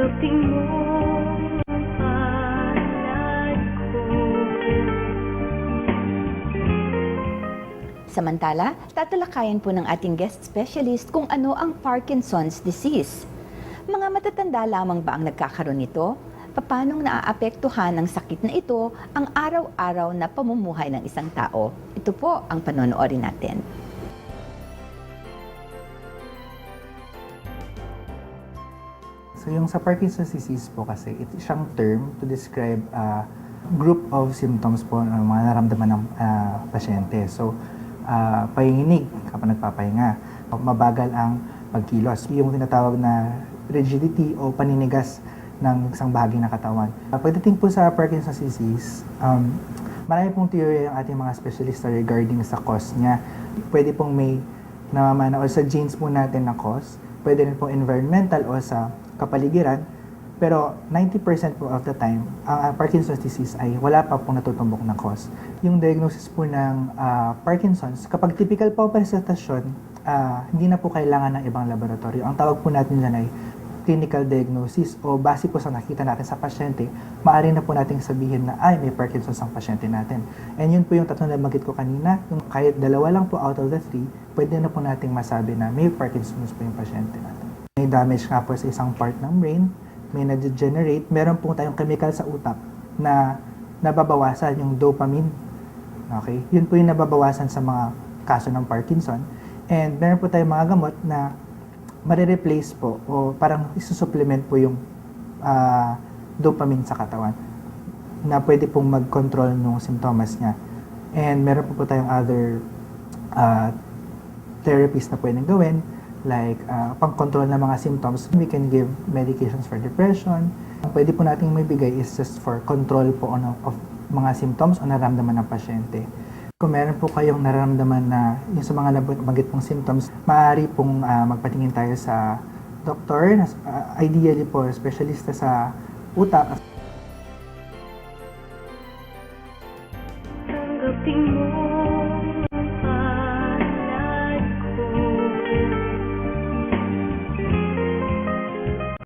Tanggapin mo ang palad ko. Samantala, tatalakayan po ng ating guest specialist kung ano ang Parkinson's disease. Mga matatanda lamang ba ang nagkakaroon nito? Paano naaapektuhan ng sakit na ito ang araw-araw na pamumuhay ng isang tao? Ito po ang panonoorin natin. So yung sa Parkinson's disease po kasi, ito siyang term to describe a group of symptoms po ng mga naramdaman ng pasyente. So, panginginig kapag nagpapahinga, mabagal ang pagkilos, yung tinatawag na rigidity o paninigas ng isang bahagi ng katawan. Pagdating po sa Parkinson's disease, marami pong theory ang ating mga specialista regarding sa cause niya. Pwede pong may namamana o sa genes po natin na cause, pwede rin pong environmental o sa kapaligiran, pero 90% po of the time, ang Parkinson's disease ay wala pa pong natutumbok na cause. Yung diagnosis po ng Parkinson's, kapag typical po presentasyon, hindi na po kailangan ng ibang laboratorio. Ang tawag po natin dyan ay clinical diagnosis o base po sa nakita natin sa pasyente, maaari na po nating sabihin na ay may Parkinson's ang pasyente natin. And yun po yung tatlong nabanggit ko kanina, yung kahit dalawa lang po out of the 3, pwede na po nating masabi na may Parkinson's po yung pasyente natin. May damage nga po sa isang part ng brain, may na-degenerate, meron po tayong chemical sa utak na nababawasan yung dopamine. Okay? Yun po yung nababawasan sa mga kaso ng Parkinson. And meron po tayong mga gamot na marireplace po o parang isusupplement po yung dopamine sa katawan na pwede pong mag-control ng simptomas niya. And meron po tayong other therapies na pwedeng gawin like pang-control ng mga symptoms. We can give medications for depression. Ang pwede po nating may bigay is just for control po of mga symptoms o nararamdaman ng pasyente. Kung meron po kayong nararamdaman na yung sa mga nabanggit pong symptoms, maaari pong magpatingin tayo sa doktor, ideally po, specialista sa utak. Tanggapin mo